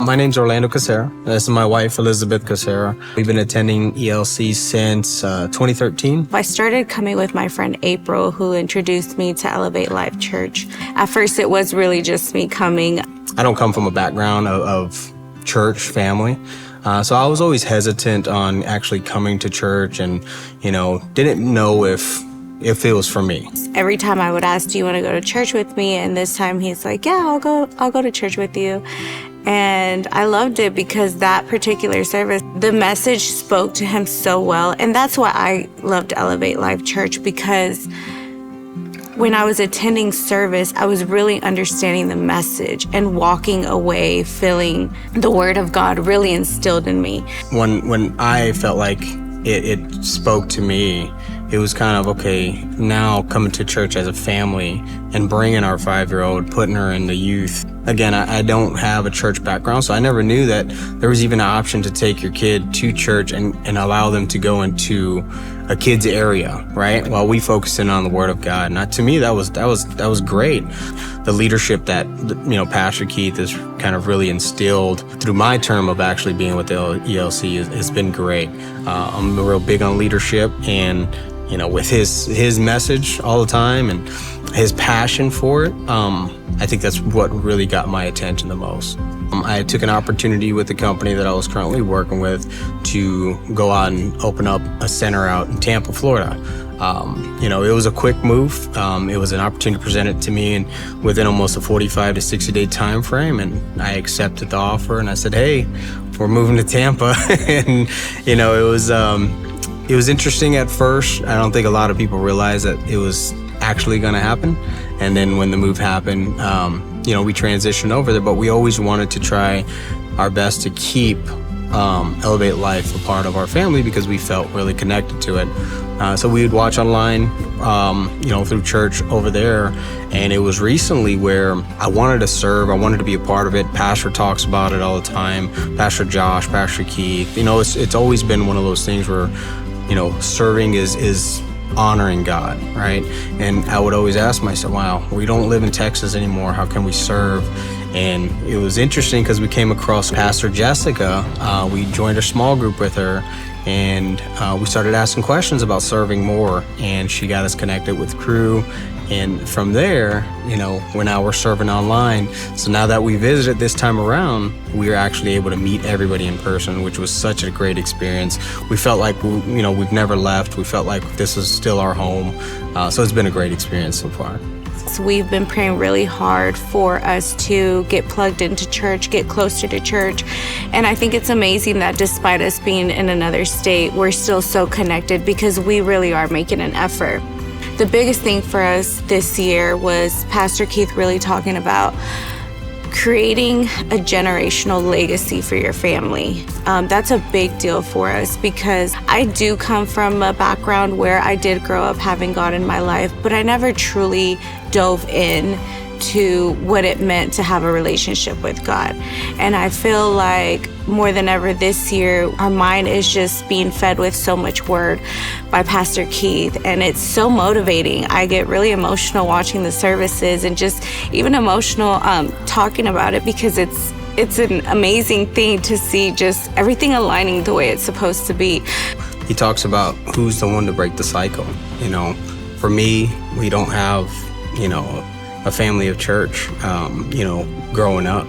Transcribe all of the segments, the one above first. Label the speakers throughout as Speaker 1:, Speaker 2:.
Speaker 1: My name's Orlando Cassara. This is my wife, Elizabeth Cassara. We've been attending ELC since 2013.
Speaker 2: I started coming with my friend April, who introduced me to Elevate Life Church. At first, it was really just me coming.
Speaker 1: I don't come from a background of church family. So I was always hesitant on actually coming to church and, didn't know if it was for me.
Speaker 2: Every time I would ask, do you want to go to church with me? And this time he's like, yeah, I'll go to church with you. And I loved it because that particular service, the message spoke to him so well. And that's why I loved Elevate Life Church, because when I was attending service, I was really understanding the message and walking away feeling the word of God really instilled in me.
Speaker 1: When I felt like it spoke to me, it was kind of, okay, now coming to church as a family and bringing our 5-year-old, putting her in the youth. Again, I don't have a church background, so I never knew that there was even an option to take your kid to church and allow them to go into a kid's area, right? While we focus in on the Word of God. And to me, that was great. The leadership that, Pastor Keith has kind of really instilled through my term of actually being with the ELC has been great. I'm real big on leadership, and with his message all the time and his passion for it, I think that's what really got my attention the most. I took an opportunity with the company that I was currently working with to go out and open up a center out in Tampa, Florida. It was a quick move. It was an opportunity presented to me and within almost a 45 to 60 day time frame, and I accepted the offer and I said, hey, we're moving to Tampa. And it was interesting at first. I don't think a lot of people realized that it was actually going to happen. And then when the move happened, we transitioned over there, but we always wanted to try our best to keep Elevate Life a part of our family because we felt really connected to it. So we would watch online, through church over there. And it was recently where I wanted to serve. I wanted to be a part of it. Pastor talks about it all the time. Pastor Josh, Pastor Keith. It's always been one of those things where, serving is honoring God, right? And I would always ask myself, wow, we don't live in Texas anymore. How can we serve? And it was interesting because we came across Pastor Jessica. We joined a small group with her, and we started asking questions about serving more, and she got us connected with crew. And from there, we're serving online. So now that we visited this time around, we were actually able to meet everybody in person, which was such a great experience. We felt like, we've never left. We felt like this is still our home. So it's been a great experience so far.
Speaker 2: So we've been praying really hard for us to get plugged into church, get closer to church. And I think it's amazing that despite us being in another state, we're still so connected because we really are making an effort. The biggest thing for us this year was Pastor Keith really talking about creating a generational legacy for your family. That's a big deal for us because I do come from a background where I did grow up having God in my life, but I never truly dove in to what it meant to have a relationship with God. And I feel like more than ever this year, our mind is just being fed with so much word by Pastor Keith, and it's so motivating. I get really emotional watching the services and just even emotional talking about it because it's an amazing thing to see just everything aligning the way it's supposed to be.
Speaker 1: He talks about who's the one to break the cycle. For me, we don't have, a family of church, growing up.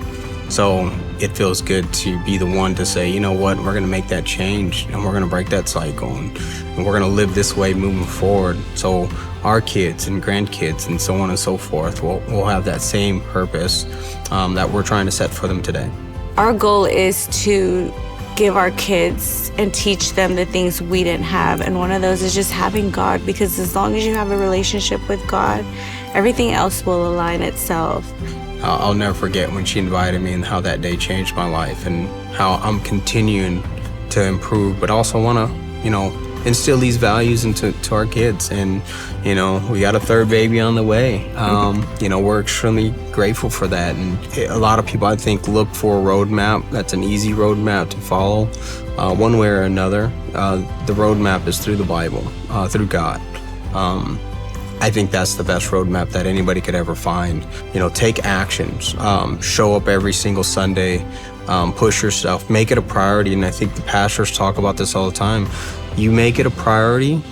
Speaker 1: So it feels good to be the one to say, you know what, we're going to make that change and we're going to break that cycle and we're going to live this way moving forward. So our kids and grandkids and so on and so forth will have that same purpose that we're trying to set for them today.
Speaker 2: Our goal is to give our kids and teach them the things we didn't have. And one of those is just having God, because as long as you have a relationship with God, everything else will align itself.
Speaker 1: I'll never forget when she invited me and how that day changed my life and how I'm continuing to improve, but also want to, instill these values into our kids. And, we got a third baby on the way. We're extremely grateful for that. And a lot of people, I think, look for a roadmap. That's an easy roadmap to follow one way or another. The roadmap is through the Bible, through God. I think that's the best roadmap that anybody could ever find. Take actions, show up every single Sunday push yourself, make it a priority. And I think the pastors talk about this all the time. You make it a priority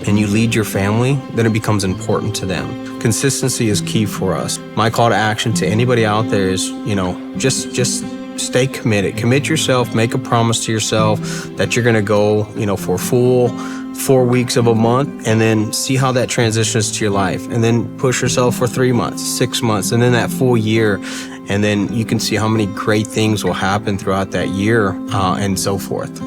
Speaker 1: and you lead your family, then it becomes important to them. Consistency is key for us. My call to action to anybody out there is, just stay committed. Commit yourself, make a promise to yourself that you're gonna go, for a full 4 weeks of a month, and then see how that transitions to your life. And then push yourself for 3 months, 6 months, and then that full year. And then you can see how many great things will happen throughout that year, and so forth.